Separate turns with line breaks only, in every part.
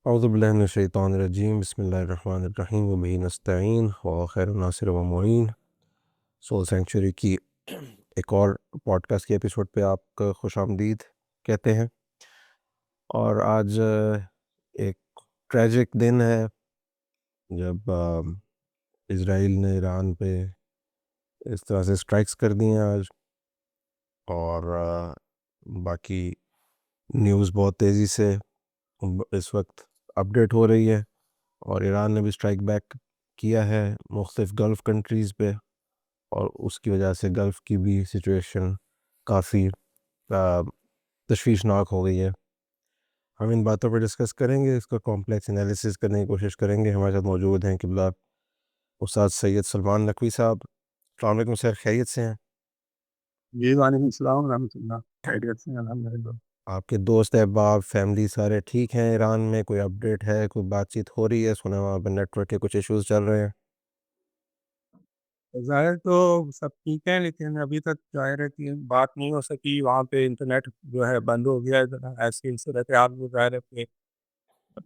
اعوذ باللہ من الشیطان الرجیم بسم اللہ الرحمن الرحیم وبہ نستعین وخیر الناصر و معین۔ سول سینکچوری کی ایک اور پوڈ کاسٹ کے ایپیسوڈ پہ آپ کا خوش آمدید کہتے ہیں۔ اور آج ایک ٹریجک دن ہے جب اسرائیل نے ایران پہ اس طرح سے اسٹرائکس کر دی ہیں آج، اور باقی نیوز بہت تیزی سے اس وقت اپڈیٹ ہو رہی ہے، اور ایران نے بھی اسٹرائک بیک کیا ہے مختلف گلف کنٹریز پہ، اور اس کی وجہ سے گلف کی بھی سچویشن کافی تشویشناک ہو گئی ہے۔ ہم ان باتوں پہ ڈسکس کریں گے، اس کا کمپلیکس انالیسس کرنے کی کوشش کریں گے۔ ہمارے ساتھ موجود ہیں قبلہ استاد سید سلمان نقوی صاحب۔ السلام علیکم سر، خیریت سے ہیں؟
جی وعلیکم السلام ورحمۃ اللہ، خیریت سے ہیں الحمدللہ۔
آپ کے دوست احباب فیملی سارے ٹھیک ہیں؟ ایران میں کوئی اپڈیٹ ہے، کوئی بات چیت ہو رہی ہے؟ سنا وہاں پہ نیٹ ورک کے کچھ ایشوز چل رہے ہیں۔
ظاہر تو سب ٹھیک ہے، لیکن ابھی تک ظاہر ہے کہ بات نہیں ہو سکی۔ وہاں پہ انٹرنیٹ جو ہے بند ہو گیا ہے، ذرا ایسی صورتحال میں ظاہر ہے کہ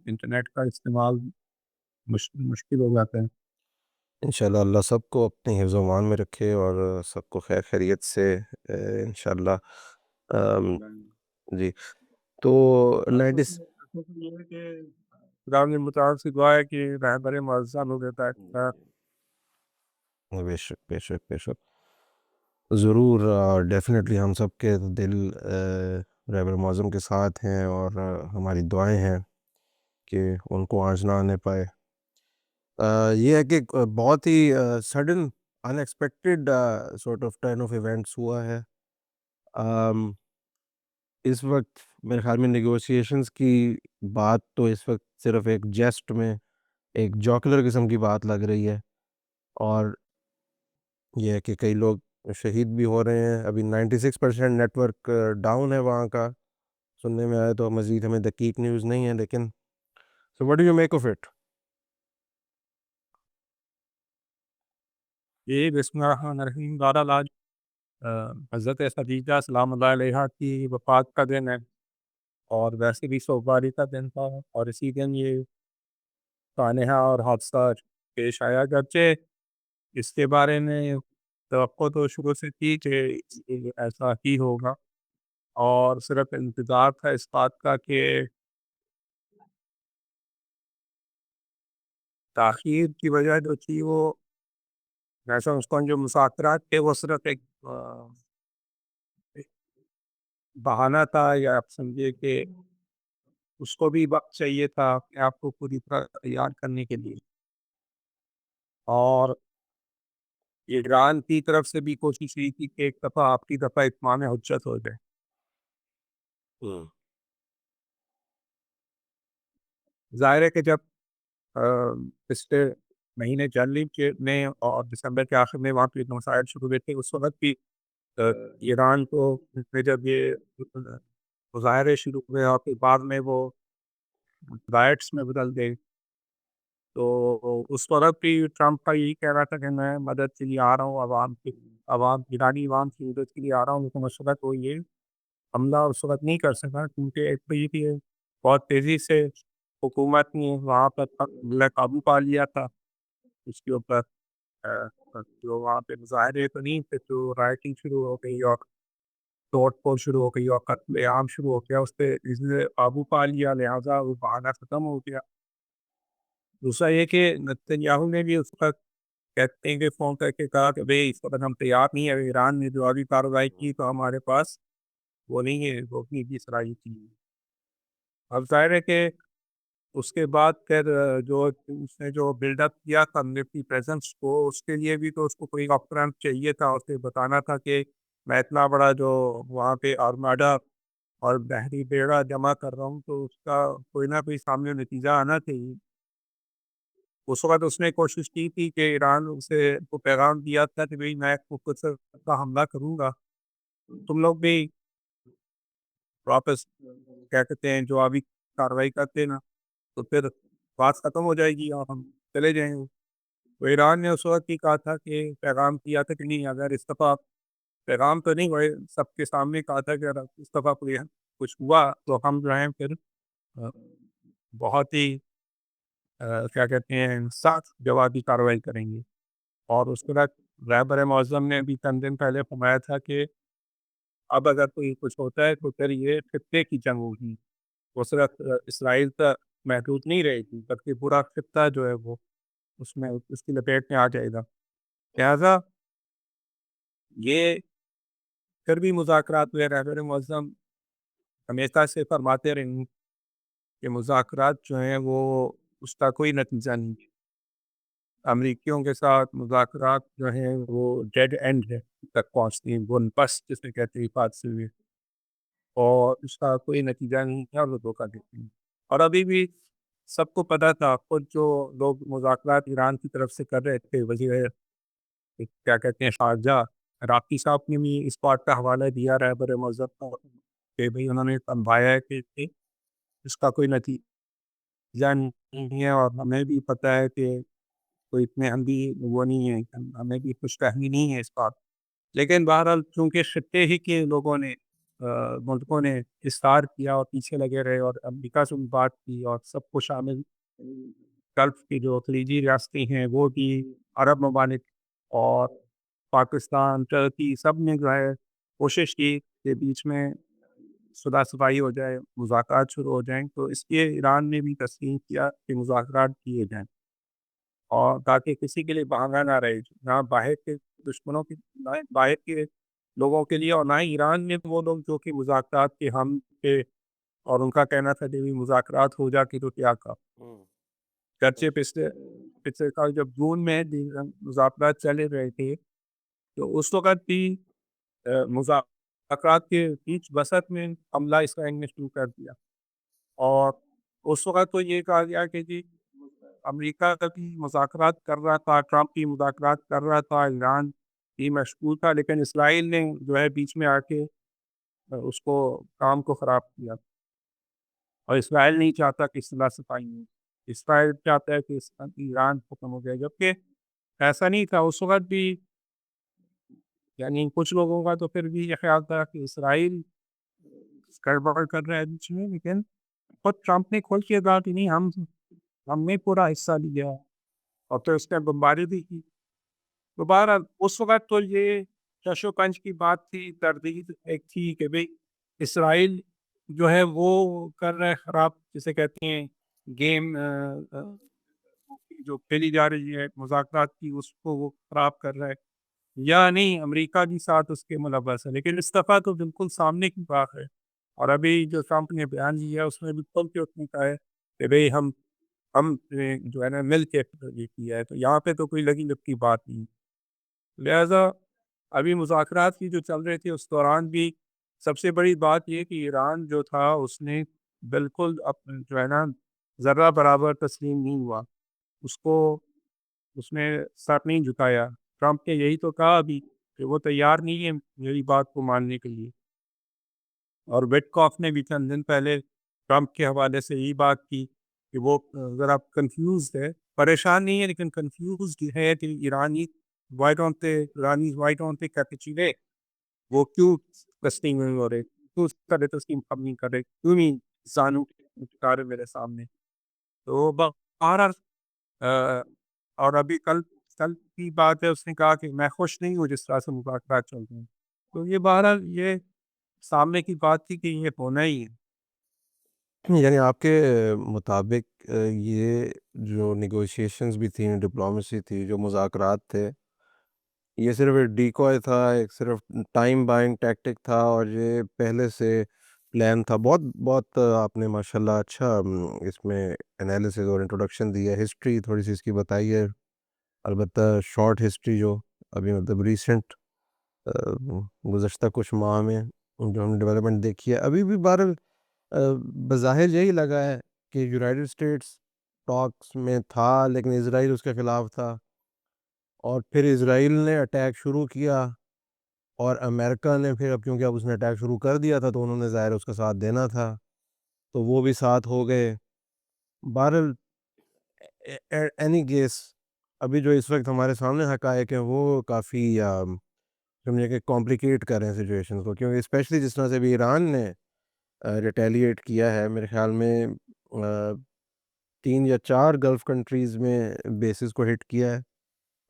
انٹرنیٹ کا استعمال مشکل ہو جاتا ہے۔
انشاءاللہ اللہ سب کو اپنے حفظ و امان میں رکھے، اور سب کو خیر خیریت سے انشاءاللہ۔ جی، تو
اصل
90
یہ ہے کہ خدا نے متعارف سے دعا ہے کہ رہبر معظم ہو دیتا ہے۔
بے شک بے شک بے شک، ضرور، ڈیفینیٹلی ہم سب کے دل رہبر معظم کے ساتھ ہیں، اور ہماری دعائیں ہیں کہ ان کو آنچ نہ آنے پائے۔ یہ ہے کہ بہت ہی sudden unexpected sort of turn of events ہوا ہے۔ اس وقت میرے خیال میں نیگوشیشنز کی بات تو اس وقت صرف ایک جیسٹ میں، ایک جوکلر قسم کی بات لگ رہی ہے، اور یہ ہے کہ کئی لوگ شہید بھی ہو رہے ہیں۔ ابھی 96% نیٹ ورک ڈاؤن ہے وہاں کا، سننے میں آیا، تو مزید ہمیں دقیق نیوز نہیں ہے، لیکن so what do you make of it?
یہ بسم اللہ الرحمن الرحیم، بہرحال آج حضرت خدیجہ سلام اللہ علیہا کی وفات کا دن ہے، اور ویسے بھی سوگواری کا دن تھا، اور اسی دن یہ سانحہ اور حادثہ پیش آیا۔ گرچہ اس کے بارے میں توقع تو شروع سے تھی کہ ایسا ہی ہوگا، اور صرف انتظار تھا اس بات کا کہ تاخیر کی وجہ جو تھی وہ ایسا اس کو جو مذاکرات تھے وہ صرف ایک بہانہ تھا، یا آپ سمجھے کہ اس کو بھی وقت چاہیے تھا اپنے آپ کو پوری طرح تیار کرنے کے لیے، اور ایران کی طرف سے بھی کوشش کی تھی کہ ایک دفعہ آپ کی دفعہ اتمام حجت ہو جائے۔ ظاہر ہے کہ جب پچھلے مہینے جنوری میں اور دسمبر کے آخر میں وہاں پہ مسائل شروع ہوئے تھے، اس وقت بھی ایران کو میں جب یہ مظاہرے شروع ہوئے اور پھر بعد میں وہ رائٹس میں بدل گئے، تو اس وقت بھی ٹرمپ کا یہی کہہ رہا تھا کہ میں مدد کے لیے آ رہا ہوں، عوام ایرانی عوام کی مدد کے لیے آ رہا ہوں، لیکن اس وقت وہ یہ حملہ اس وقت نہیں کر سکا، کیونکہ ایک تو یہ کہ بہت تیزی سے حکومت نے وہاں پر قابو پا لیا تھا اس کے اوپر۔ جو وہاں پہ مظاہرے تو نہیں تھے، تو رائٹنگ شروع ہو گئی اور توڑ پھوڑ شروع ہو گئی اور قتل عام شروع ہو گیا، اس پہ اس نے قابو پا لیا، لہٰذا وہ بہانہ ختم ہو گیا۔ دوسرا یہ کہ نتنیاہو نے بھی اس وقت کہتے ہیں کہ فون کر کے کہا کہ بھئی اس وقت ہم تیار نہیں ہے، ایران نے جوابی کارروائی کی تو ہمارے پاس وہ نہیں ہے، روکنے کی صلاحیت نہیں ہے۔ اب ظاہر ہے کہ اس کے بعد پھر جو اس نے جو بلڈ اپ کیا تھا ملٹری پریزنس کو، اس کے لیے بھی تو اس کو کوئی آپرنٹ چاہیے تھا، اسے بتانا تھا کہ میں اتنا بڑا جو وہاں پہ آرماڈا اور بحری بیڑا جمع کر رہا ہوں، تو اس کا کوئی نہ کوئی سامنے نتیجہ آنا چاہیے۔ اس وقت اس نے کوشش کی تھی کہ ایران اسے کو پیغام دیا تھا کہ بھئی میں خود کا حملہ کروں گا، تم لوگ بھی واپس کیا کہتے ہیں جوابی کارروائی کرتے نا، تو پھر بات ختم ہو جائے گی اور ہم چلے جائیں گے۔ تو ایران نے اس وقت ہی کہا تھا کہ پیغام کیا تھا کہ نہیں، اگر اس دفعہ پیغام تو نہیں ہوئے، سب کے سامنے کہا تھا کہ اگر اس دفعہ کوئی کچھ ہوا تو ہم جو ہیں پھر بہت ہی کیا کہتے ہیں سخت جوابی کارروائی کریں گے. اور اس کے بعد رہبر معظم نے بھی چند دن پہلے فرمایا تھا کہ اب اگر کوئی کچھ ہوتا ہے تو پھر یہ خطے کی جنگ ہوگی. وہ صرف اسرائیل تک محدود نہیں رہے گی بلکہ پورا خطہ جو ہے وہ اس کی لپیٹ میں آ جائے گا. لہٰذا یہ پھر بھی مذاکرات ہوئے. رہبر معظم ہمیشہ سے فرماتے رہے ہیں کہ مذاکرات جو ہیں وہ اس کا کوئی نتیجہ نہیں ہے. امریکیوں کے ساتھ مذاکرات جو ہیں وہ ڈیڈ اینڈ ہے تک پہنچتی ہیں، وہ بس جس میں کہتے ہیں بات سے ہوئے، اور اس کا کوئی نتیجہ نہیں ہے اور وہ دھوکہ دیتی ہیں. اور ابھی بھی سب کو پتہ تھا، خود جو لوگ مذاکرات ایران کی طرف سے کر رہے تھے، وزیر کیا کہتے ہیں شارجہ راقی صاحب نے بھی اس بات کا حوالہ دیا رہبر معظم کو کہ بھئی انہوں نے سمجھایا ہے کہ اس کا کوئی نتیجہ نہیں ہے، اور ہمیں بھی پتہ ہے کہ کوئی اتنے اندھی وہ نہیں ہے، ہمیں بھی کچھ فہمی نہیں ہے اس بات. لیکن بہرحال چونکہ خطے ہی کے لوگوں نے ملکوں نے اصرار کیا اور پیچھے لگے رہے اور امریکہ سے بھی بات کی اور سب کو شامل گلف کی جو خلیجی ریاستیں ہیں وہ بھی، عرب ممالک اور پاکستان، ٹرکی، سب نے جو ہے کوشش کی کہ بیچ میں صلح صفائی ہو جائے، مذاکرات شروع ہو جائیں. تو اس لیے ایران نے بھی تسلیم کیا کہ مذاکرات کیے جائیں، اور تاکہ کسی کے لیے بہانہ نہ رہے، نہ باہر کے دشمنوں کے، نہ باہر کے لوگوں کے لیے، اور نہ ہی ایران میں وہ لوگ جو کہ مذاکرات کے ہم تھے اور ان کا کہنا تھا کہ بھی مذاکرات ہو جاتی تو کیا کا. گرچہ پچھلے سال جب جون میں مذاکرات چل رہے تھے تو اس وقت بھی مذاکرات کے بیچ وسط میں حملہ اسرائیل نے شروع کر دیا، اور اس وقت تو یہ کہا گیا کہ جی امریکہ کا بھی مذاکرات کر رہا تھا، ٹرمپ بھی مذاکرات کر رہا تھا، ایران بھی مشغول تھا، لیکن اسرائیل نے جو ہے بیچ میں آ کے اس کو کام کو خراب کیا. اور اسرائیل نہیں چاہتا کہ صلح صفائی ہو، اسرائیل چاہتا ہے کہ ایران ختم ہو جائے، جبکہ ایسا نہیں تھا. اس وقت بھی یعنی کچھ لوگوں کا تو پھر بھی یہ خیال تھا کہ اسرائیل گڑبڑ کر رہا ہے بیچ میں، لیکن خود ٹرمپ نے کھول کے کہا کہ نہیں، ہم نے پورا حصہ لیا، اور پھر اس نے بمباری بھی کی. تو بہرحال اس وقت تو یہ چش و پنج کی بات تھی، تردید ایک تھی کہ بھئی اسرائیل جو ہے وہ کر رہا ہے خراب، جسے کہتے ہیں گیم جو کھیلی جا رہی ہے مذاکرات کی، اس کو وہ خراب کر رہا ہے، یا نہیں امریکہ بھی ساتھ اس کے ملوث ہے. لیکن اس دفعہ تو بالکل سامنے کی بات ہے، اور ابھی جو ٹرمپ نے بیان دیا اس میں بھی کھل کے اس نے کہا ہے کہ بھئی ہم جو ہے نا مل کے یہ کیا ہے. تو یہاں پہ تو کوئی لگی لپٹی بات نہیں. لہذا ابھی مذاکرات کی جو چل رہے تھے اس دوران بھی سب سے بڑی بات یہ کہ ایران جو تھا اس نے بالکل جو ہے نا ذرہ برابر تسلیم نہیں ہوا، اس نے سر نہیں جھکایا. ٹرمپ نے یہی تو کہا ابھی کہ وہ تیار نہیں ہے میری بات کو ماننے کے لیے، اور ویٹ کاف نے بھی چند دن پہلے ٹرمپ کے حوالے سے یہی بات کی کہ وہ ذرا کنفیوز ہے، پریشان نہیں ہے لیکن کنفیوز ہے کہ ایرانی وائی ڈونٹ دے کیپیچولیٹ، وہ کیوں تسلیم نہیں ہو رہے، کیوں اس طرح تسلیم کم نہیں کر رہے، کیوں نہیں زانو اتارے میرے سامنے. تو بہرحال اور ابھی کل کی بات ہے، اس نے کہا کہ میں خوش نہیں ہوں جس طرح سے مذاکرات چل رہے ہیں. تو یہ بہرحال یہ سامنے کی بات تھی کہ یہ ہونا ہی ہے.
یعنی آپ کے مطابق یہ جو نیگوشیشنز بھی تھیں، ڈپلومیسی تھی، جو مذاکرات تھے، یہ صرف ایک ڈیکوائے تھا، ایک صرف ٹائم بائنگ ٹیکٹک تھا، اور یہ پہلے سے پلان تھا. بہت بہت آپ نے ماشاءاللہ اچھا اس میں انالیسز اور انٹروڈکشن دی ہے، ہسٹری تھوڑی سی اس کی بتائی ہے. البتہ شارٹ ہسٹری جو ابھی مطلب ریسنٹ گزشتہ کچھ ماہ میں جو ہم نے ڈیولپمنٹ دیکھی ہے، ابھی بھی بہرحال بظاہر یہی لگا ہے کہ یونائٹڈ اسٹیٹس ٹاکس میں تھا لیکن اسرائیل اس کے خلاف تھا، اور پھر اسرائیل نے اٹیک شروع کیا، اور امریکہ نے پھر کیونکہ اب اس نے اٹیک شروع کر دیا تھا تو انہوں نے ظاہر اس کا ساتھ دینا تھا، تو وہ بھی ساتھ ہو گئے. بہرحال اینی کیس ابھی جو اس وقت ہمارے سامنے حقائق ہیں وہ کافی سمجھے کہ کمپلیکیٹ کر رہے ہیں سچویشن کو، کیونکہ اسپیشلی جس طرح سے بھی ایران نے ریٹیلیٹ کیا ہے، میرے خیال میں 3 یا 4 گلف کنٹریز میں بیسز کو ہٹ کیا ہے،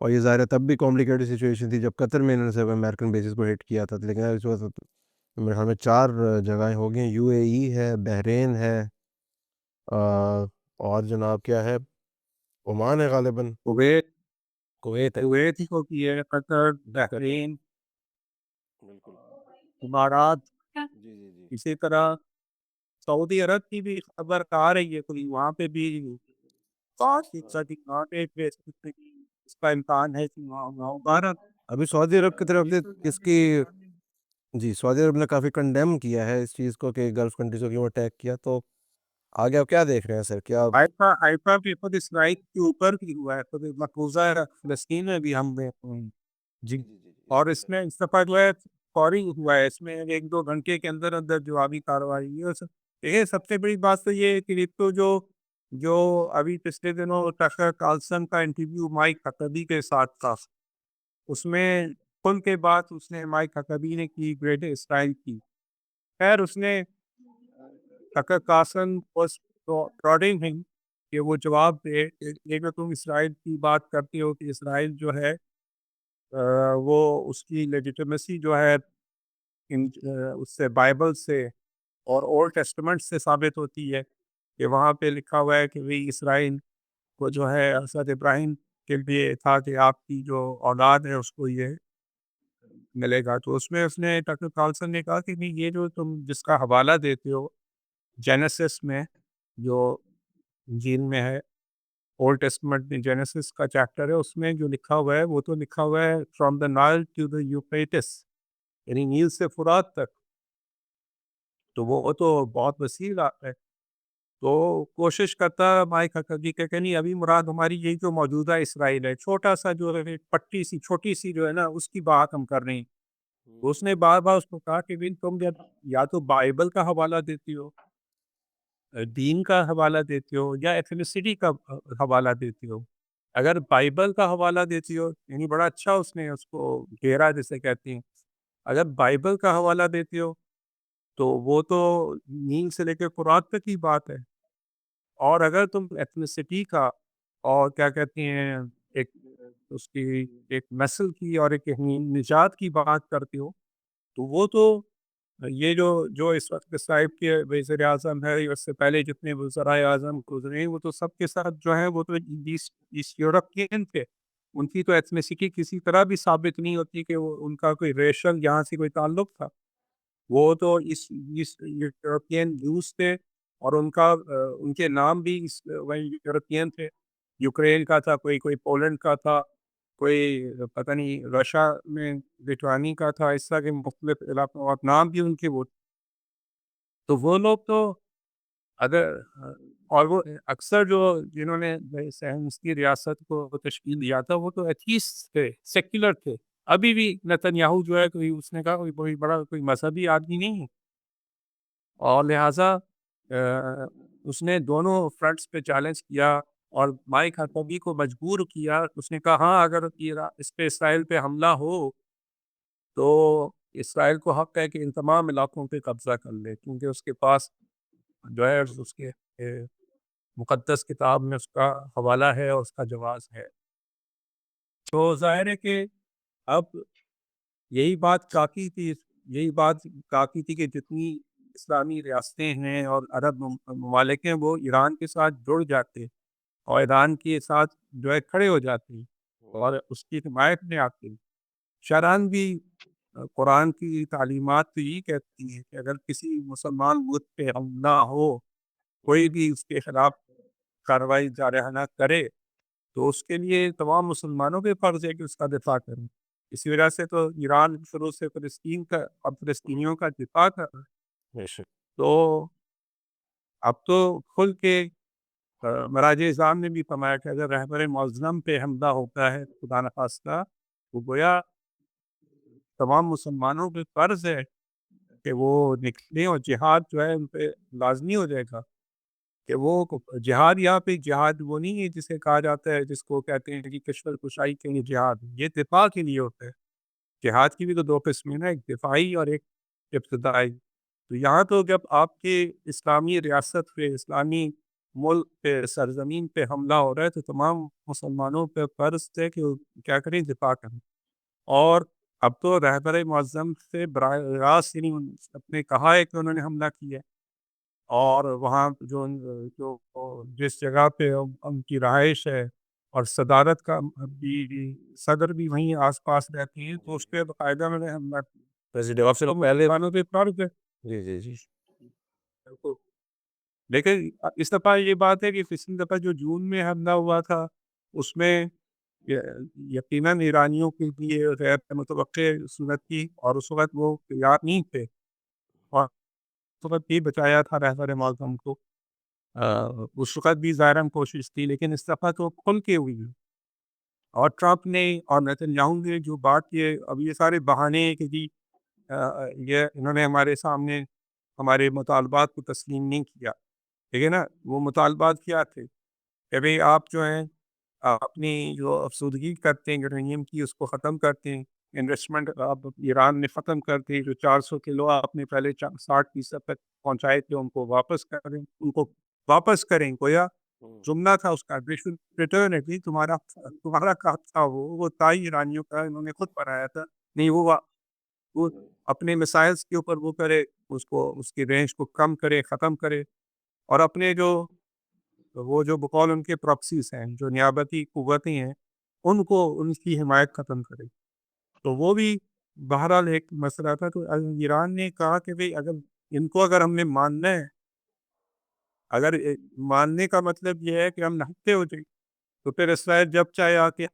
اور یہ ظاہر ہے تب بھی کمپلیکیٹڈ سچویشن تھی جب قطر میں انہوں نے صرف امریکن بیسز کو ہٹ کیا تھا، لیکن اس وقت میرے خیال میں 4 جگہیں ہو گئی ہیں، یو اے ای ہے، بحرین ہے، اور جناب کیا ہے، عمان ہے غالباً،
کویت
کویت ہے۔
کویت ہی کو کی ہے، قطر، بحرین،
بالکل،
امارات،
جی جی جی،
اسی طرح سعودی عرب کی بھی خبر آ رہی ہے، کوئی وہاں پہ بھی 5% وہاں پہ اس کا امکان ہے کہ وہاں وہاں بھارت
ابھی سعودی عرب کی طرف سے اس کی، جی سعودی عرب نے کافی کنڈیم کیا ہے اس چیز کو کہ گلف کنٹریز کو کیوں اٹیک کیا، تو آگے آپ کیا دیکھ رہے ہیں سر، کیا؟
حیفا بھی خود اسرائیل کے اوپر بھی ہوا ہے، خود مقبوضہ فلسطین میں بھی ہم نے
جی جی جی،
اور اس میں اس دفعہ جو ہے فوری ہوا ہے، اس میں 1-2 گھنٹے کے اندر اندر جوابی کارروائی ہوئی ہے۔ یہ سب سے بڑی بات تو یہ ہے کہ ایک تو جو ابھی پچھلے دنوں ٹکر کارلسن کا انٹرویو مائک حقبی کے ساتھ تھا، اس میں کل کے بعد اس نے مائک حقبی نے کی گریٹ اسرائیل کی، خیر اس نے ٹکر کارلسن پروڈنگ ہم کہ وہ جواب دے کہ اگر تم اسرائیل کی بات کرتی ہو کہ اسرائیل جو ہے وہ اس کی لیجیٹمیسی جو ہے اس سے بائبل سے اور اولڈ ٹیسٹمنٹ سے ثابت ہوتی ہے کہ وہاں پہ لکھا ہوا ہے کہ وہی اسرائیل کو جو ہے حضرت ابراہیم کے لیے تھا کہ آپ کی جو اولاد ہے اس کو یہ ملے گا، تو اس میں اس نے ٹکر کارلسن نے کہا کہ نہیں، یہ جو تم جس کا حوالہ دیتے ہو جینیسس میں جو انجیل میں ہے، اولڈ ٹیسٹمنٹ میں جینیسس کا چیپٹر ہے، اس میں جو لکھا ہوا ہے وہ تو لکھا ہوا ہے from the Nile to the Euphrates, یعنی نیل سے فرات تک، تو وہ تو بہت وسیع علاقہ ہے۔ تو کوشش کرتا مائک حقیقی کہ نہیں، ابھی مراد ہماری یہی جو موجودہ اسرائیل ہے، چھوٹا سا جو ہے پٹی سی چھوٹی سی جو ہے نا اس کی بات ہم کر رہے ہیں۔ تو اس نے بار بار اس کو کہا کہ بھی تم جب یا تو بائبل کا حوالہ دیتی ہو، دین کا حوالہ دیتی ہو، یا ایتھنیسٹی کا حوالہ دیتی ہو۔ اگر بائبل کا حوالہ دیتی ہو، یعنی بڑا اچھا اس نے اس کو گھیرا جسے کہتے ہیں، اگر بائبل کا حوالہ دیتی ہو تو وہ تو نیل سے لے کے فرات تک کی بات ہے، اور اگر تم ایتھنیسٹی کا اور کیا کہتے ہیں ایک اس کی ایک نسل کی اور ایک نجات کی بات کرتے ہو، تو وہ تو یہ جو اس وقت صاحب کے وزیر اعظم ہے، اس سے پہلے جتنے وزرائے اعظم گزرے ہیں، وہ تو سب کے ساتھ جو ہے وہ تو ایسٹ یورپین تھے، ان کی تو ایتھنیسٹی کسی طرح بھی ثابت نہیں ہوتی کہ وہ ان کا کوئی ریشل یہاں سے کوئی تعلق تھا، وہ تو ایسٹ یورپین جوز تھے، اور ان کا ان کے نام بھی وہی یورپین تھے، یوکرین کا تھا، کوئی پولینڈ کا تھا، کوئی پتہ نہیں رشیا میں لٹوانی کا تھا، اس طرح کے مختلف علاقوں اور نام بھی ان کے وہ، تو وہ لوگ تو اگر اور وہ اکثر جو جنہوں نے سائنس کی ریاست کو تشکیل دیا تھا وہ تو ایتھیسٹ تھے، سیکولر تھے، ابھی بھی نتنیاہو جو ہے کوئی اس نے کہا کوئی بڑا کوئی مذہبی آدمی نہیں ہے، اور لہٰذا اس نے دونوں فرنٹس پہ چیلنج کیا اور مائک حقبی کو مجبور کیا، اس نے کہا ہاں اگر اس پہ اسرائیل پہ حملہ ہو تو اسرائیل کو حق ہے کہ ان تمام علاقوں پہ قبضہ کر لے، کیونکہ اس کے پاس جو ہے اس کے مقدس کتاب میں اس کا حوالہ ہے اور اس کا جواز ہے، تو ظاہر ہے کہ اب یہی بات کافی تھی، یہی بات کافی تھی کہ جتنی اسلامی ریاستیں ہیں اور عرب ممالک ہیں وہ ایران کے ساتھ جڑ جاتے اور ایران کے ساتھ جو ہے کھڑے ہو جاتے ہیں اور اس کی حمایت میں آتے ہیں۔ شرعاً بھی قرآن کی تعلیمات تو یہی کہتی ہیں کہ اگر کسی مسلمان ملک پہ حملہ ہو، کوئی بھی اس کے خلاف کارروائی جارحانہ کرے، تو اس کے لیے تمام مسلمانوں پہ فرض ہے کہ اس کا دفاع کریں۔ اسی وجہ سے تو ایران شروع سے فلسطین کا اور فلسطینیوں کا دفاع کر رہا ہے،
بے شک،
تو اب تو کھل کے مراج اعظام نے بھی فرمایا کہ اگر رہبر معظم پہ حملہ ہوتا ہے خدا نخواستہ، تو گویا تمام مسلمانوں پہ فرض ہے کہ وہ نکلیں اور جہاد جو ہے ان پہ لازمی ہو جائے گا، کہ وہ جہاد یہاں پہ جہاد وہ نہیں ہے جسے کہا جاتا ہے، جس کو کہتے ہیں کہ کشور کشائی کے لیے جہاد، یہ دفاع کے لیے ہوتا ہے۔ جہاد کی بھی تو 2 قسمیں نا، ایک دفاعی اور ایک ابتدائی، تو یہاں تو جب آپ کے اسلامی ریاست پہ اسلامی ملک پہ سرزمین پہ حملہ ہو رہا ہے تو تمام مسلمانوں پہ فرض ہے کہ وہ کیا کریں، دفاع کریں. اور اب تو رہبر معظم سے براہ راست یعنی نے کہا ہے کہ انہوں نے حملہ کیا ہے، اور وہاں جو جو جس جگہ پہ ان کی رہائش ہے اور صدارت کا بھی صدر بھی وہیں آس پاس رہتے ہیں، تو اس پہ باقاعدہ میں نے حملہ کیا.
پریزیڈنٹ آپ سے
تو
پہلے.
مسلمانوں پہ فرض ہے.
جی جی جی.
لیکن اس دفعہ یہ بات ہے کہ پچھلی دفعہ جو جون میں حملہ ہوا تھا اس میں یقیناً ایرانیوں کے لیے غیر متوقع صورت تھی، اور اس وقت وہ تیار نہیں تھے، اور اس وقت بھی بچایا تھا رہبر معظم کو. اس وقت بھی ظاہراً کوشش تھی، لیکن اس دفعہ تو کھل کے ہوئی ہے. اور ٹرمپ نے اور نیتن یاہو نے جو بات کیے، اب یہ سارے بہانے ہیں کہ جی یہ انہوں نے ہمارے سامنے ہمارے مطالبات کو تسلیم نہیں کیا. ٹھیک ہے نا، وہ مطالبات کیا تھے کہ بھئی آپ جو ہیں اپنی جو افسودگی کرتے ہیں یورینیم کی، اس کو ختم کرتے ہیں. انویسٹمنٹ آپ ایران نے ختم کر دی. جو 400 کلو آپ نے پہلے 60% تک پہنچائے تھے ان کو واپس کریں، ان کو واپس کریں. گویا جملہ تھا اس کا ریٹرن ایٹ. تمہارا کہا تھا وہ تائی ایرانیوں کا، انہوں نے خود بنایا تھا. نہیں وہ اپنے مسائلز کے اوپر وہ کرے، اس کو اس کی رینج کو کم کرے، ختم کرے، اور اپنے جو وہ جو بقول ان کے پراکسیز ہیں، جو نیابتی قوتیں ہیں، ان کو ان کی حمایت ختم کرے. تو وہ بھی بہرحال ایک مسئلہ تھا. تو ایران نے کہا کہ بھئی اگر ہم نے ماننا ہے، اگر ماننے کا مطلب یہ ہے کہ ہم نہتے ہو جائیں، تو پھر اسرائیل جب چاہے آ کے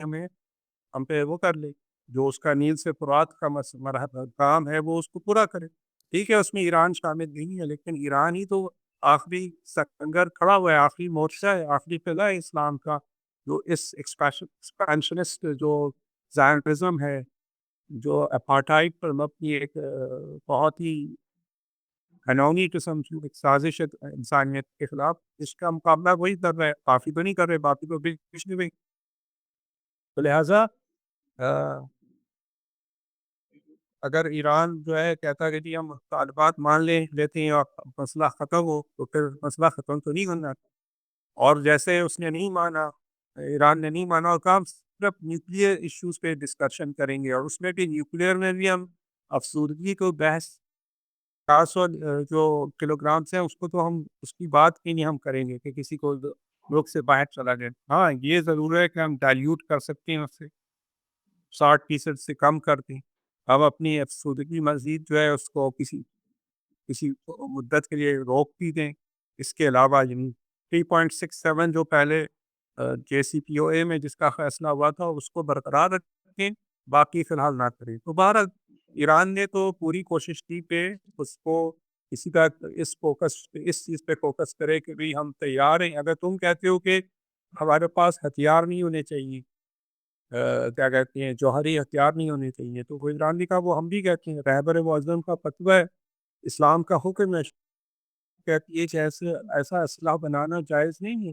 ہم پہ وہ کر لے، جو اس کا نیل سے فرات کا کام ہے وہ اس کو پورا کرے. ٹھیک ہے، اس میں ایران شامل نہیں ہے، لیکن ایران ہی تو آخری سنگر کھڑا ہوا ہے، آخری مورچہ ہے، آخری قلعہ ہے اسلام کا، جو اس ایکسپینشنسٹ جو زائنٹزم ہے، جو اپارٹائڈ پر مبنی ایک بہت ہی گھنونی قسم کی ایک سازش ہے انسانیت کے خلاف، اس کا مقابلہ وہی کر رہا ہے. کافی تو نہیں کر رہے، باقی تو کچھ نہیں. تو لہٰذا اگر ایران جو ہے کہتا ہے کہ جی ہم طالبات مان لیتے ہیں اور مسئلہ ختم ہو، تو پھر مسئلہ ختم تو نہیں ہونا. اور جیسے اس نے نہیں مانا، ایران نے نہیں مانا، اور کہا ہم صرف نیوکلیئر ایشوز پہ ڈسکشن کریں گے، اور اس میں بھی نیوکلیئر میں بھی ہم افسودگی کو بحث 400 جو کلو گرامس ہیں اس کو تو ہم اس کی بات ہی نہیں ہم کریں گے کہ کسی کو ملک سے باہر چلا جائے. ہاں یہ ضرور ہے کہ ہم ڈائلیوٹ کر سکتے ہیں، اس سے 60% سے کم کر دیں. ہم اپنی افسودگی مزید جو ہے اس کو کسی مدت کے لیے روک بھی دیں. اس کے علاوہ 3.67 جو پہلے جے سی پی او اے میں جس کا فیصلہ ہوا تھا اس کو برقرار رکھیں، باقی فی الحال نہ کریں. تو بہرحال ایران نے تو پوری کوشش کی کہ اس کو اسی کا اس چیز پہ فوکس کرے کہ بھی ہم تیار ہیں. اگر تم کہتے ہو کہ ہمارے پاس ہتھیار نہیں ہونے چاہیے، کیا کہتے ہیں، جوہری ہتھیار نہیں ہونے چاہیے، تو وہ ایران نے کہا وہ ہم بھی کہتے ہیں. رہبر معظم کا فتویٰ ہے، اسلام کا حکم ہے، کہتی ہے کہ ایسا اسلحہ بنانا جائز نہیں ہے.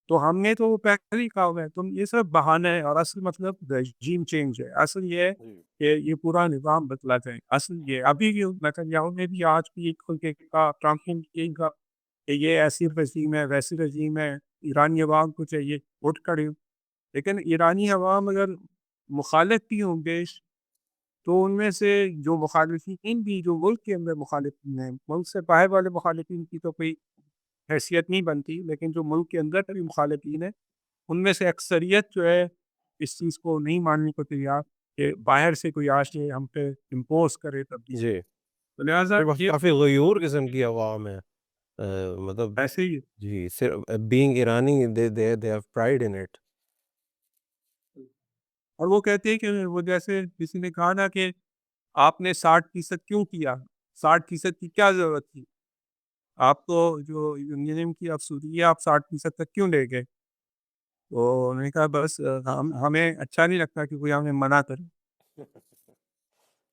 تو ہم نے تو پہلے ہی کہا ہوا ہے، تم یہ سب بہانہ ہے، اور اصل مطلب رجیم چینج ہے. اصل یہ ہے کہ یہ پورا نظام بدلا جائے. اصل یہ ابھی بھی نیتنیاہو نے بھی آج بھی کھل کے کہا، ٹرمپ نے بھی یہی کہا کہ یہ ایسی رجیم ہے، ویسی رجیم ہے، ایرانی عوام کو چاہیے ووٹ کرے. لیکن ایرانی عوام اگر مخالف بھی ہوں گے، تو ان میں سے جو مخالفین بھی جو ملک کے اندر مخالفین ہیں، ملک سے باہر والے مخالفین کی تو کوئی حیثیت نہیں بنتی، لیکن جو ملک کے اندر بھی مخالفین ہیں ان میں سے اکثریت جو ہے اس چیز کو نہیں ماننے کو تیار کہ باہر سے کوئی آج ہم پہ امپوز کرے تبدیلی.
جی.
تو لہٰذا یہ
کافی غیور قسم کی عوام ہے. مطلب
ایسے ہی.
جی صرف بینگ ایرانی they have pride in it.
اور وہ کہتے ہیں کہ وہ جیسے کسی نے کہا نا کہ آپ نے 60% کیوں کیا، 60% کی کیا ضرورت تھی، آپ تو جو یونینیم کی افسودگی ہے آپ 60% تک کیوں لے گئے. تو انہوں نے کہا بس ہمیں اچھا نہیں لگتا کہ کوئی ہمیں منع کرے.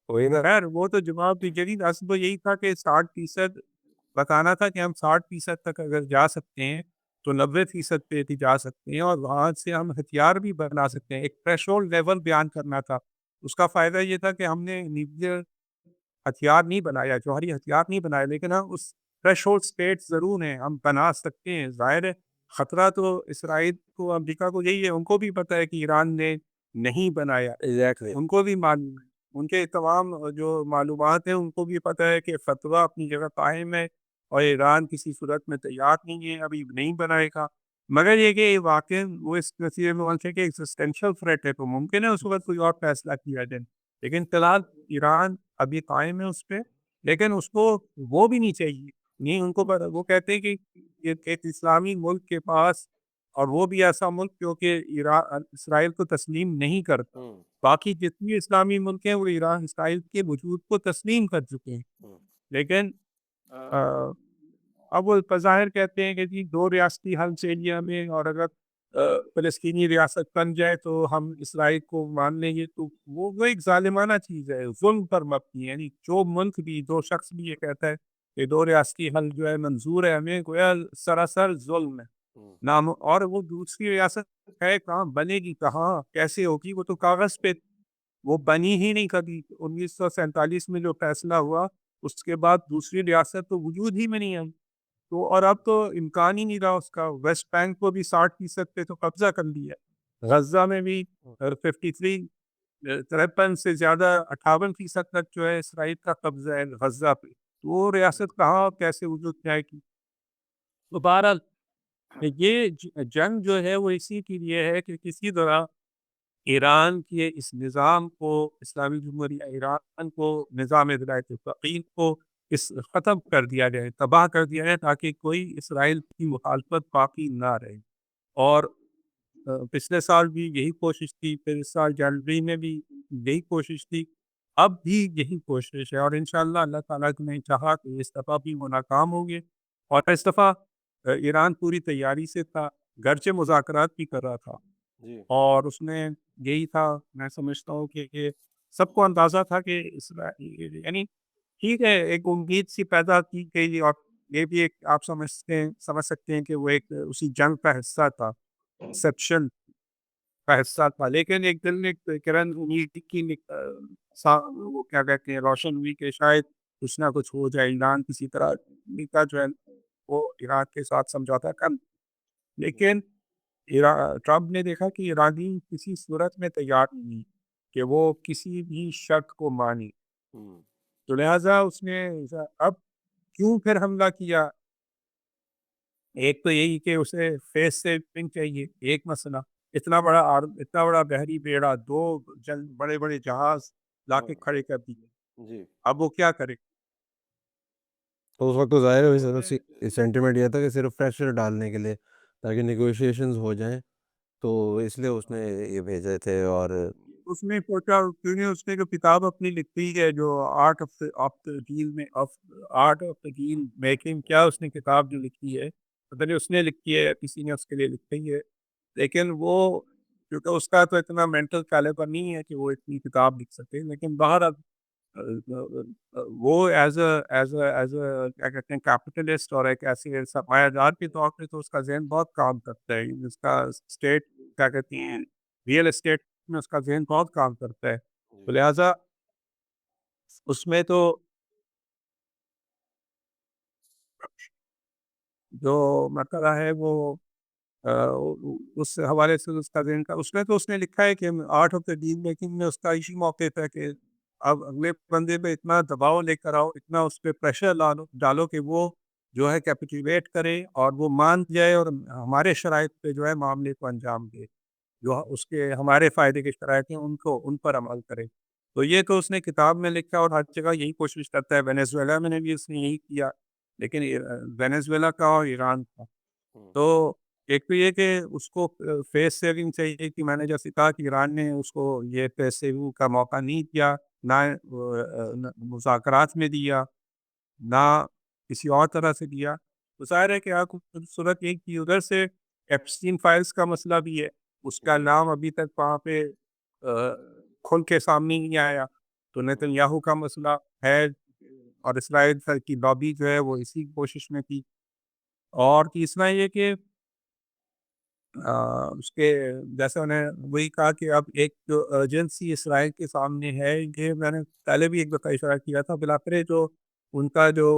وہی نا.
خیر وہ تو جواب بھی جدید اصل تو یہی تھا کہ 60% بتانا تھا کہ ہم 60% تک اگر جا سکتے ہیں تو 90% پہ بھی جا سکتے ہیں، اور وہاں سے ہم ہتھیار بھی بنا سکتے ہیں. ایک تھریشولڈ لیول بیان کرنا تھا. اس کا فائدہ یہ تھا کہ ہم نے نیوکلیئر ہتھیار نہیں بنایا، جوہری ہتھیار نہیں بنایا، لیکن ہم اس تھریش ہولڈ اسٹیٹ ضرور ہیں، ہم بنا سکتے ہیں. ظاہر ہے خطرہ تو اسرائیل کو، امریکہ کو یہی ہے. ان کو بھی پتہ ہے کہ ایران نے نہیں بنایا،
ایگزیکٹلی.
ان کو بھی معلوم ہے. ان کے تمام جو معلومات ہیں ان کو بھی پتہ ہے کہ فتویٰ اپنی جگہ قائم ہے اور ایران کسی صورت میں تیار نہیں ہے، ابھی نہیں بنائے گا. مگر یہ کہ واقع وہ اس نتیجے میں پہنچے کہ ایگزسٹینشیل تھریٹ ہے، تو ممکن ہے اس وقت کوئی اور فیصلہ کیا جائے. لیکن فی الحال ایران ابھی قائم ہے اس پہ، لیکن اس کو وہ بھی نہیں چاہیے. نہیں ان کو وہ کہتے ہیں کہ ایک اسلامی ملک کے پاس، اور وہ بھی ایسا ملک کیونکہ ایران اسرائیل کو تسلیم نہیں کرتا. باقی جتنی اسلامی ملک ہیں وہ ایران اسرائیل کے وجود کو تسلیم کر چکے ہیں. لیکن اب وہ بظاہر کہتے ہیں کہ جی 2 ریاستی حل چاہیے ہمیں، اور اگر فلسطینی ریاست بن جائے تو ہم اسرائیل کو مان لیں گے. تو وہ ایک ظالمانہ چیز ہے، ظلم پر مبنی ہے. یعنی جو ملک بھی، جو شخص بھی یہ کہتا ہے کہ 2 ریاستی حل جو ہے منظور ہے ہمیں، گویا سراسر ظلم ہے. نام اور وہ دوسری ریاست ہے کہاں بنے گی، کہاں کیسے ہوگی، وہ تو کاغذ پہ وہ بنی ہی نہیں کبھی. 1947 میں جو فیصلہ ہوا اس کے بعد دوسری ریاست تو وجود ہی میں نہیں آئی. تو اور اب تو امکان ہی نہیں رہا اس کا. ویسٹ بینک کو بھی 60% پہ تو قبضہ کر لیا. غزہ میں بھی 53 53 سے زیادہ 58% تک جو ہے اسرائیل کا قبضہ ہے غزہ پہ. تو وہ ریاست کہاں کیسے وجود میں آئے گی. تو بہرحال یہ جنگ جو ہے وہ اسی کے لیے ہے کہ کسی طرح ایران کے اس نظام کو، اسلامی جمہوریہ ایران کو، نظام ولایت فقیہ کو ختم کر دیا جائے، تباہ کر دیا جائے، تاکہ کوئی اسرائیل کی مخالفت باقی نہ رہے. اور پچھلے سال بھی یہی کوشش تھی، پھر اس سال جنوری میں بھی یہی کوشش تھی، اب بھی یہی کوشش ہے. اور انشاءاللہ اللہ تعالیٰ نے چاہا کہ اس دفعہ بھی وہ ناکام ہوں گے. اور اس دفعہ ایران پوری تیاری سے تھا، گرچہ مذاکرات بھی کر رہا تھا، اور اس نے یہی تھا. میں سمجھتا ہوں کہ سب کو اندازہ تھا کہ اسرائیل، یعنی ٹھیک ہے ایک امید سی پیدا کی گئی، اور یہ بھی ایک آپ سمجھ سکتے ہیں کہ وہ ایک اسی جنگ کا حصہ تھا، ایکسیپشن کا حصہ تھا. لیکن ایک دل میں ایک کرن امید کی وہ کیا کہتے ہیں روشن ہوئی کہ شاید کچھ نہ کچھ ہو جائے، ایران کسی طرح امریکہ جو ہے وہ ایران کے ساتھ سمجھوتا کر. لیکن ٹرمپ نے دیکھا کہ ایرانی کسی صورت میں تیار نہیں کہ وہ کسی بھی شرط کو مانی. تو لہٰذا اس نے اب کیوں پھر حملہ کیا. ایک تو یہی کہ اسے فیس سیونگ چاہیے، ایک مسئلہ. اتنا بڑا بحری بیڑا، 2 بڑے بڑے جہاز لا کے کھڑے کر دیے. اب وہ کیا کرے.
تو اس وقت تو ظاہر ہے سینٹیمنٹ یہ تھا کہ صرف پریشر ڈالنے کے لیے تاکہ نیگوشیشنز ہو جائیں، تو اس لیے اس نے یہ بھیجے تھے. اور
اس نے سوچا، کیونکہ اس نے جو کتاب اپنی لکھی ہے جو آرٹ آف دا ڈیل میں art of the deal making, کیا اس نے کتاب جو لکھی ہے، پتہ نہیں اس نے لکھی ہے یا کسی نے اس کے لیے لکھی ہے. لیکن وہ کیونکہ اس کا تو اتنا مینٹل کیلیبر نہیں ہے کہ وہ اتنی کتاب لکھ سکے. لیکن باہر وہ ایز اے کیا کہتے ہیں کیپٹلسٹ اور ایک ایسی سرمایہ دار کے طور پہ تو اس کا ذہن بہت کام کرتا ہے. اس کا اسٹیٹ کیا کہتی ہیں ریئل اسٹیٹ میں اس کا ذہن بہت کام کرتا ہے. تو لہٰذا اس میں تو جو مسئلہ ہے وہ اس حوالے سے اس کا ذہن کا اس نے لکھا ہے کہ art of the deal making میں اس کا اسی موقع تھا کہ اب اگلے بندے پہ اتنا دباؤ لے کر آؤ، اتنا اس پہ پریشر ڈالو کہ وہ جو ہے کیپیٹولیٹ کرے اور وہ مان جائے اور ہمارے شرائط پہ جو ہے معاملے کو انجام دے، جو اس کے ہمارے فائدے کے شرائط ہیں ان پر عمل کرے. تو یہ تو اس نے کتاب میں لکھا اور ہر جگہ یہی کوشش کرتا ہے. وینیزویلا میں نے بھی اس نے یہی کیا، لیکن وینیزویلا کا اور ایران کا. تو ایک تو یہ کہ اس کو فیس سیونگ چاہیے کہ میں نے جیسے کہا کہ ایران نے اس کو یہ فیس سیونگ کا موقع نہیں دیا، نہ مذاکرات میں دیا، نہ کسی اور طرح سے دیا. تو ظاہر ہے کہ آپ صورت یہ کہ ادھر سے ایپسٹین فائلز کا مسئلہ بھی ہے، اس کا نام ابھی تک وہاں پہ کھل کے سامنے نہیں آیا. تو نیتن یاہو کا مسئلہ ہے، اور اسرائیل کی لابی جو ہے وہ اسی کوشش میں تھی. اور تیسرا یہ کہ اس کے جیسے انہیں وہی کہا کہ اب ایک جو ارجنسی اسرائیل کے سامنے ہے، یہ میں نے پہلے بھی ایک دفعہ اشارہ کیا تھا. بلاخر جو ان کا جو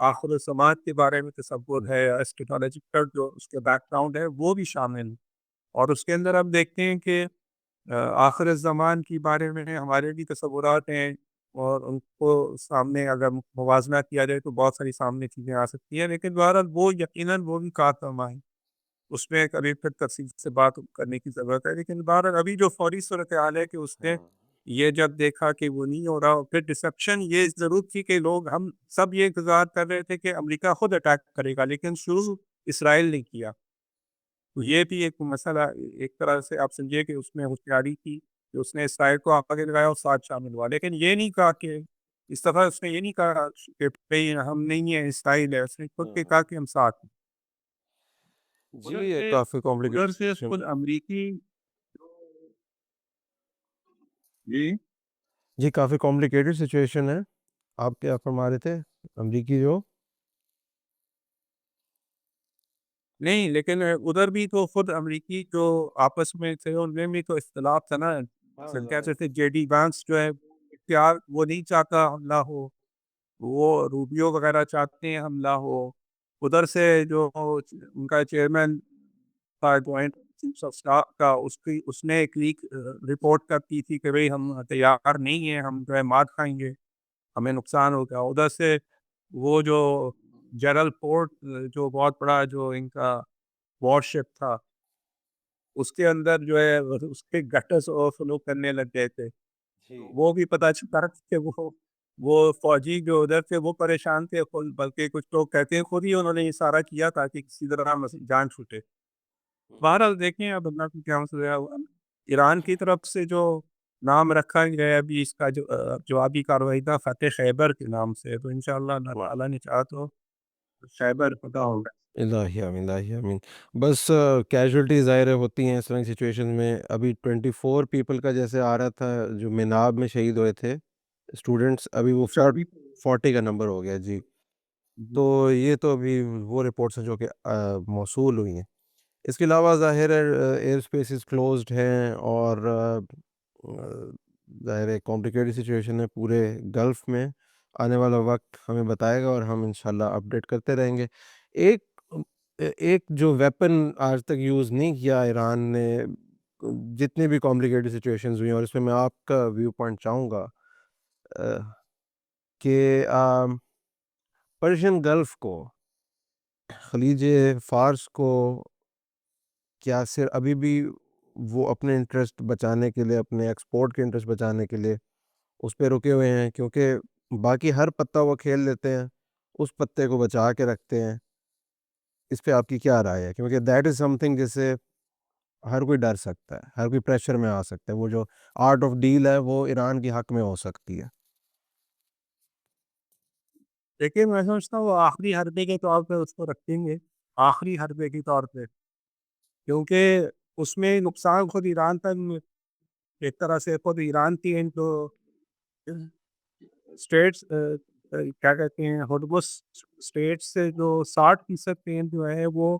آخر الزمان کے بارے میں تصور ہے، اسکیٹالوجیکل جو اس کے بیک گراؤنڈ ہے وہ بھی شامل ہے۔ اور اس کے اندر ہم دیکھتے ہیں کہ آخر الزمان کے بارے میں ہمارے بھی تصورات ہیں، اور ان کو سامنے اگر موازنہ کیا جائے تو بہت ساری سامنے چیزیں آ سکتی ہیں، لیکن بہرحال وہ یقیناً وہ بھی کارنامہ ہے، اس میں کبھی پھر تفصیل سے بات کرنے کی ضرورت ہے۔ لیکن بہرحال ابھی جو فوری صورتحال ہے کہ اس نے یہ جب دیکھا کہ وہ نہیں ہو رہا، پھر ڈسپشن یہ ضرور تھی کہ لوگ ہم سب یہ انتظار کر رہے تھے کہ امریکہ خود اٹیک کرے گا، لیکن شروع اسرائیل نے کیا۔ تو یہ بھی ایک مسئلہ، ایک طرح سے آپ سمجھیے کہ اس میں ہوشیاری کی کہ اس نے اسرائیل کو آگے لگایا اور ساتھ شامل ہوا، لیکن یہ نہیں کہا کہ اس دفعہ اس نے یہ نہیں کہا کہ بھئی ہم نہیں ہیں، اسرائیل ہے، اس نے خود کے کہا کہ ہم ساتھ ہیں۔
جی یہ کافی
ادھر
کمپلیکیٹڈ
سے
سچویشن۔
خود امریکی جی
جی کافی کمپلیکیٹڈ سچویشن ہے۔ آپ کیا فرما رہے تھے؟ امریکی جو
نہیں، لیکن ادھر بھی تو خود امریکی جو آپس میں تھے ان میں بھی تو اختلاف تھا نا، کہتے تھے جے ڈی وانس جو ہے اختیار وہ نہیں چاہتا حملہ ہو، وہ روبیو وغیرہ چاہتے ہیں حملہ ہو، ادھر سے جو ان کا چیئرمین تھا جوائنٹ چیف آف اسٹاف کا، اس نے ایک لیک رپورٹ کر کی تھی کہ بھئی ہم تیار نہیں ہیں، ہم جو ہے مار کھائیں گے، ہمیں نقصان ہوگا۔ ادھر سے وہ جو جرل پورٹ جو بہت بڑا جو ان کا وار شپ تھا، اس کے اندر جو ہے اس کے گٹرز اوور فلو کرنے لگ گئے تھے، وہ بھی پتہ چلا کہ وہ فوجی جو ادھر تھے وہ پریشان تھے خود، بلکہ کچھ لوگ کہتے ہیں خود ہی انہوں نے یہ سارا کیا تاکہ کسی طرح جان چھوٹے۔ بہرحال دیکھیں اب اللہ کی کیا مسئلہ ہے۔ ایران کی طرف سے جو نام رکھا گیا ہے ابھی اس کا جو جوابی کارروائی تھا فتح خیبر کے نام سے، تو انشاءاللہ اللہ تعالیٰ نے چاہا تو خیبر فتح ہوگا۔
الہی آمین الہی آمین۔ بس کیجولٹی ظاہر ہوتی ہیں اس طرح کی سچویشن میں۔ ابھی 24 پیپل کا جیسے آ رہا تھا جو میناب میں شہید ہوئے تھے اسٹوڈنٹس، ابھی وہ 40 کا نمبر ہو گیا جی۔ تو یہ تو ابھی وہ رپورٹس ہیں جو کہ موصول ہوئی ہیں۔ اس کے علاوہ ظاہر ہے ایئر اسپیسز کلوزڈ ہیں، اور ظاہر ہے کمپلیکیٹڈ سچویشن ہے پورے گلف میں۔ آنے والا وقت ہمیں بتائے گا اور ہم انشاءاللہ اپڈیٹ کرتے رہیں گے۔ ایک ایک جو ویپن آج تک یوز نہیں کیا ایران نے، جتنی بھی کمپلیکیٹڈ سچویشنز ہوئی ہیں، اور اس میں آپ کا ویو پوائنٹ چاہوں گا کہ پرشین گلف کو، خلیج فارس کو، کیا صرف ابھی بھی وہ اپنے انٹرسٹ بچانے کے لیے، اپنے ایکسپورٹ کے انٹرسٹ بچانے کے لیے اس پہ رکے ہوئے ہیں؟ کیونکہ باقی ہر پتہ وہ کھیل لیتے ہیں، اس پتے کو بچا کے رکھتے ہیں۔ اس پہ آپ کی کیا رائے ہے؟ کیونکہ دیٹ از سم تھنگ جس سے ہر کوئی ڈر سکتا ہے، ہر کوئی پریشر میں آ سکتا ہے۔ وہ جو آرٹ آف ڈیل ہے وہ ایران کے حق میں ہو سکتی ہے۔
لیکن میں سمجھتا ہوں وہ آخری حربے کے طور پہ اس کو رکھیں گے، آخری حربے کے طور پہ، کیونکہ اس میں نقصان خود ایران تک، ایک طرح سے خود ایران کی ان جو اسٹیٹس کیا کہتے ہیں ہڈبس اسٹیٹ سے جو 60% تیل جو ہے وہ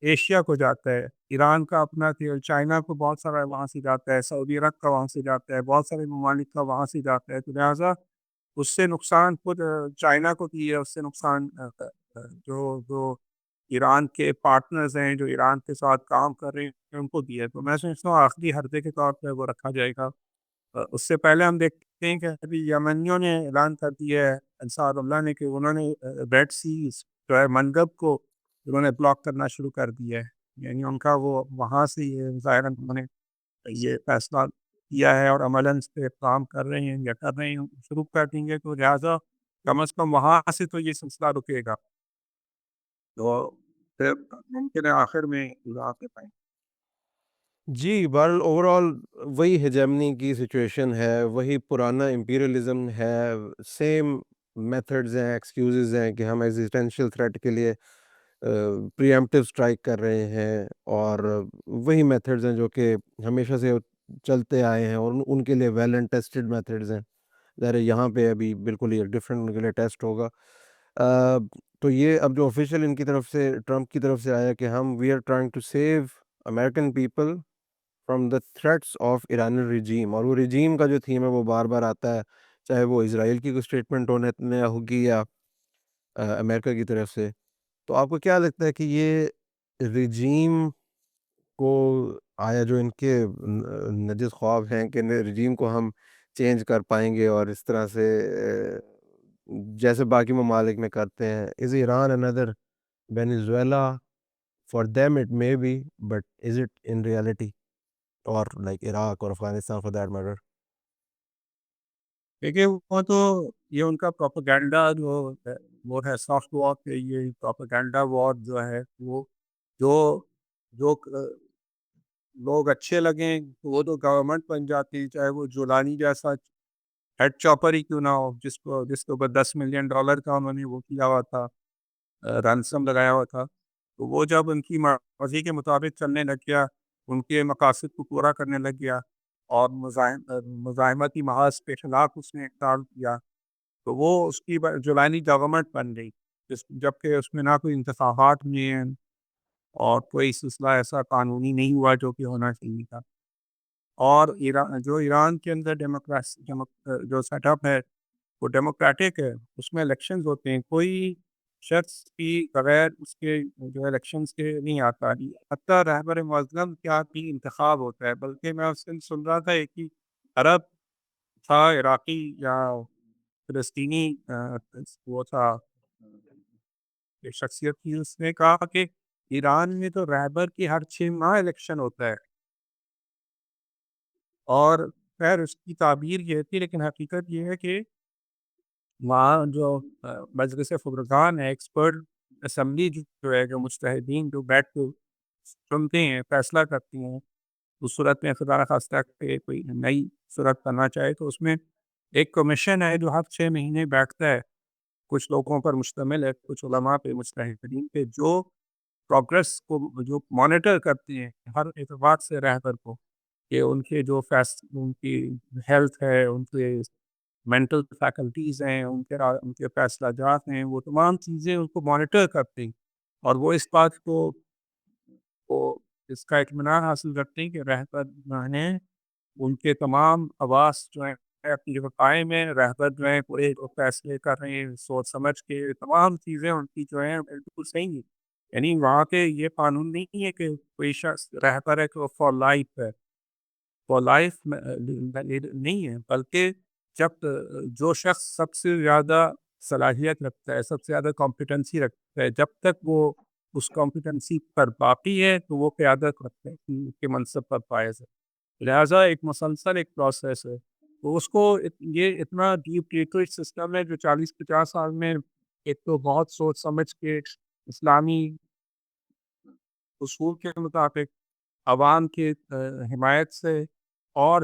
ایشیا کو جاتا ہے، ایران کا اپنا تیل چائنا کو بہت سارا وہاں سے جاتا ہے، سعودی عرب کا وہاں سے جاتا ہے، بہت سارے ممالک کا وہاں سے جاتا ہے، تو لہٰذا اس سے نقصان خود چائنا کو بھی ہے، اس سے نقصان جو جو ایران کے پارٹنرز ہیں جو ایران کے ساتھ کام کر رہے ہیں ان کو بھی ہے۔ تو میں سمجھتا ہوں آخری حربے کے طور پہ وہ رکھا جائے گا۔ اس سے پہلے ہم دیکھتے ہیں کہ ابھی یمنیوں نے اعلان کر دیا ہے، انصار اللہ نے، کہ انہوں نے ریڈ سیز جو ہے منگب کو انہوں نے بلاک کرنا شروع کر دیا ہے، یعنی ان کا وہ وہاں سے یہ ظاہراً انہوں نے یہ فیصلہ کیا ہے اور عملاً اس پہ کام کر رہے ہیں یا کر رہے ہیں، شروع کر دیں گے، تو لہٰذا کم از کم وہاں سے تو یہ سلسلہ رکے گا، تو پھر ممکن ہے آخر میں آپ کے پائیں۔
جی بہرحال اوور آل وہی ہیجمنی کی سچویشن ہے، وہی پرانا امپیریلزم ہے، سیم میتھڈز ہیں، ایکسکیوزز ہیں کہ ہم ایگزسٹینشیل تھریٹ کے لیے پری ایمپٹیو اسٹرائک کر رہے ہیں، اور وہی میتھڈز ہیں جو کہ ہمیشہ سے چلتے آئے ہیں، اور ان کے لیے ویل اینڈ ٹیسٹڈ میتھڈز ہیں۔ ظاہر ہے یہاں پہ ابھی بالکل یہ ڈفرینٹ ان کے لیے ٹیسٹ ہوگا۔ تو یہ اب جو آفیشیل ان کی طرف سے، ٹرمپ کی طرف سے آیا کہ ہم we are trying to save American people from the threats of ایرانی ریجیم، اور وہ ریجیم کا جو تھیم ہے وہ بار بار آتا ہے، چاہے وہ اسرائیل کی کوئی اسٹیٹمنٹ ہونے میں ہوگی یا امریکہ کی طرف سے. تو آپ کو کیا لگتا ہے کہ یہ رجیم کو آیا جو ان کے نجس خواب ہیں کہ رجیم کو ہم چینج کر پائیں گے اور اس طرح سے جیسے باقی ممالک میں کرتے ہیں. Is Iran and Venezuela? For them it may be, but is it in reality? اور لائک عراق اور افغانستان فار دیٹ میٹر.
دیکھیے وہ تو یہ ان کا پروپیگنڈا جو ہے وہ ہے سافٹ وار کے. یہ پروپیگنڈا وار جو ہے وہ جو جو لوگ اچھے لگیں وہ تو گورنمنٹ بن جاتی، چاہے وہ جولانی جیسا ہیڈ چاپر ہی کیوں نہ ہو، جس کے اوپر $10 ملین کا انہوں نے وہ کیا ہوا تھا، رنسم لگایا ہوا تھا. تو وہ جب ان کی مرضی کے مطابق چلنے لگ گیا، ان کے مقاصد کو پورا کرنے لگ گیا اور مزاحمتی محاذ کے خلاف اس نے اقدام کیا، تو وہ اس کی جولانی گورنمنٹ بن گئی، جبکہ اس میں نہ کوئی انتخابات ہوئے ہیں اور کوئی سلسلہ ایسا قانونی نہیں ہوا جو کہ ہونا چاہیے تھا. اور جو ایران کے اندر ڈیموکریسی جو سیٹ اپ ہے وہ ڈیموکریٹک ہے. اس میں الیکشنز ہوتے ہیں، کوئی شخص کی بغیر اس کے جو الیکشنز کے نہیں آتا، حتیٰ رہبر معظم کیا بھی انتخاب ہوتا ہے. بلکہ میں اس دن سن رہا تھا ایک ہی عرب تھا، عراقی یا فلسطینی وہ تھا، ایک شخصیت تھی، اس نے کہا کہ ایران میں تو رہبر کی ہر 6 ماہ الیکشن ہوتا ہے. اور خیر اس کی تعبیر یہ تھی، لیکن حقیقت یہ ہے کہ وہاں جو مجلس خبرگان ہے، ایکسپرٹ اسمبلی جو ہے، جو مجتہدین جو بیٹھ کے سنتے ہیں، فیصلہ کرتی ہیں، اس صورت میں خدا نخواستہ کہ کوئی نئی صورت کرنا چاہے تو اس میں ایک کمیشن ہے جو ہر 6 مہینے بیٹھتا ہے، کچھ لوگوں پر مشتمل ہے، کچھ علماء پہ، مجتہدین پہ، جو پروگرس کو جو مانیٹر کرتی ہیں ہر اعتبار سے رہبر کو، کہ ان کے جو ان کی ہیلتھ ہے، ان کے مینٹل فیکلٹیز ہیں، ان کے فیصلہ جات ہیں، وہ تمام چیزیں ان کو مانیٹر کرتے ہیں. اور وہ اس بات کو اس کا اطمینان حاصل کرتے ہیں کہ رہبر جو ہیں ان کے تمام حواس جو ہیں اپنی جگہ قائم ہیں، رہبر جو ہیں پورے فیصلے کر رہے ہیں سوچ سمجھ کے، تمام چیزیں ان کی جو ہیں بالکل صحیح ہیں. یعنی وہاں کے یہ قانون نہیں ہے کہ کوئی شخص رہبر ہے کہ وہ فار لائف ہے، فار لائف نہیں ہے، بلکہ جب جو شخص سب سے زیادہ صلاحیت رکھتا ہے، سب سے زیادہ کمپیٹنسی رکھتا ہے، جب تک وہ اس کمپیٹنسی پر باقی ہے تو وہ قیادت رکھتے ہیں کے منصب پر فائز ہے. لہٰذا ایک مسلسل ایک پروسیس ہے. تو اس کو یہ اتنا ڈیپ ریٹریٹ سسٹم ہے جو 40-50 سال میں ایک تو بہت سوچ سمجھ کے اسلامی اصول کے مطابق عوام کی حمایت سے اور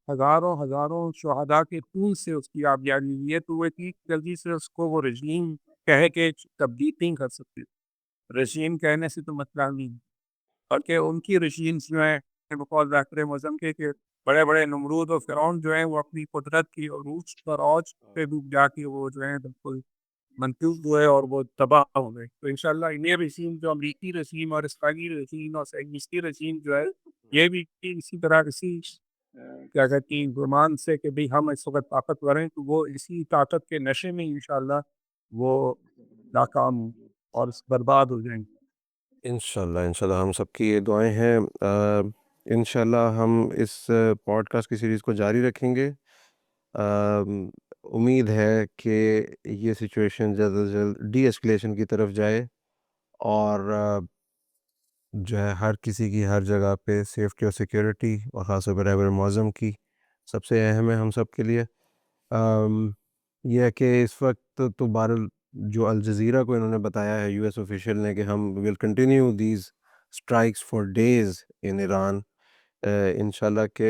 ہزاروں ہزاروں شہداء کے خون سے اس کی آبیاری ہوئی ہے، تو وہ اتنی جلدی سے اس کو وہ رجیم کہہ کے تبدیل نہیں کر سکتے. رجیم کہنے سے تو مطلب نہیں، بلکہ ان کی رجیمز جو ہیں بقول ذاکر معظم کے کہ بڑے بڑے نمرود اور فرعون جو ہیں وہ اپنی قدرت کی عروج پر اوج پہ ڈوب جا کے وہ جو ہیں بالکل منقوض ہوئے اور وہ تباہ ہو گئے. تو انشاءاللہ انڈیا رجیم جو امریکی رجیم اور اسرائیلی رجیم اور سائنسی رجیم جو ہے یہ بھی اسی طرح اسی کیا کہتی ہیں گمان سے کہ بھئی ہم اس وقت طاقتور ہیں، تو وہ اسی طاقت کے نشے میں انشاءاللہ وہ ناکام اور برباد ہو جائیں گے.
انشاءاللہ ہم سب کی یہ دعائیں ہیں. انشاءاللہ ہم اس پوڈ کاسٹ کی سیریز کو جاری رکھیں گے. امید ہے کہ یہ سچویشن جلد از جلد ڈی ایسکلیشن کی طرف جائے اور جو ہے ہر کسی کی ہر جگہ پہ سیفٹی اور سیکیورٹی، اور خاص طور پر رہبر معظم کی سب سے اہم ہے ہم سب کے لیے. یہ ہے کہ اس وقت تو بہرحال جو الجزیرہ کو انہوں نے بتایا ہے، یو ایس آفیشیل نے، کہ ہم will continue these strikes for days in Iran. انشاءاللہ کہ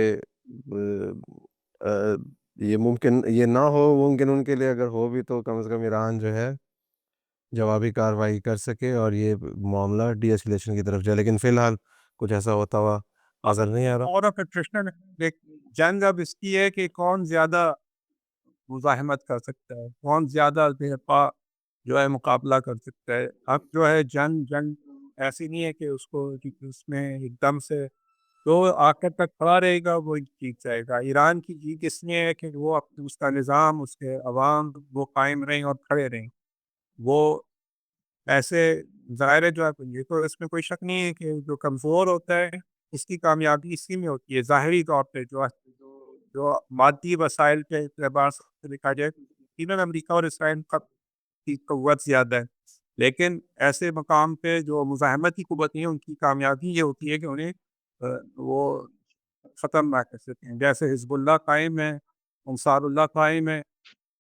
یہ ممکن یہ نہ ہو، ممکن ان کے لیے اگر ہو بھی تو کم از کم ایران جو ہے جوابی کارروائی کر سکے اور یہ معاملہ ڈی ایسکلیشن کی طرف جائے. لیکن فی الحال کچھ ایسا ہوتا ہوا نظر نہیں آ رہا.
اور اٹریشن جنگ اب اس کی ہے کہ کون زیادہ مزاحمت کر سکتا ہے، کون زیادہ بے جو ہے مقابلہ کر سکتا ہے. اب جو ہے جنگ ایسی نہیں ہے کہ اس کو اس میں ایک دم سے جو آخر تک کھڑا رہے گا وہ جیت جائے گا۔ ایران کی جیت اس لیے ہے کہ وہ اس کا نظام، اس کے عوام وہ قائم رہیں اور کھڑے رہیں۔ وہ ایسے ظاہر ہے جو یہ تو اس میں کوئی شک نہیں ہے کہ جو کمزور ہوتا ہے اس کی کامیابی اسی میں ہوتی ہے ظاہری طور پہ۔ جو مادی وسائل کے اعتبار سے دیکھا جائے یقیناً امریکہ اور اسرائیل کی قوت زیادہ ہے، لیکن ایسے مقام پہ جو مزاحمتی قوتیں ہیں ان کی کامیابی یہ ہوتی ہے کہ انہیں وہ ختم نہ کر سکیں۔ جیسے حزب اللہ قائم ہے، انصار اللہ قائم ہے،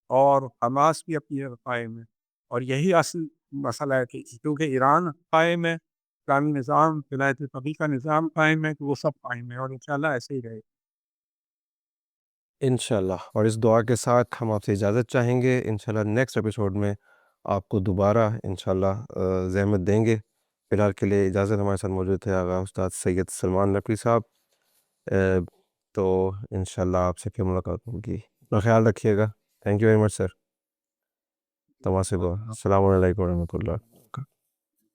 اور حماس بھی اپنی جگہ قائم ہے۔ اور یہی اصل مسئلہ ہے کہ کیونکہ ایران قائم ہے، اسلامی نظام، ولایت فقیہ کا نظام قائم ہے، تو وہ سب قائم ہے، اور انشاءاللہ ایسے ہی رہے۔
انشاءاللہ، اور اس دعا کے ساتھ ہم آپ سے اجازت چاہیں گے۔ انشاءاللہ نیکسٹ ایپیسوڈ میں آپ کو دوبارہ انشاءاللہ زحمت دیں گے۔ فی الحال کے لیے اجازت، ہمارے ساتھ موجود تھے آغا استاد سید سلمان نقوی صاحب۔ تو انشاءاللہ آپ سے پھر ملاقات ہوگی۔ اپنا خیال رکھیے گا۔ تھینک یو ویری مچ سر۔ تمام سے دعا۔ السلام علیکم ورحمۃ اللہ۔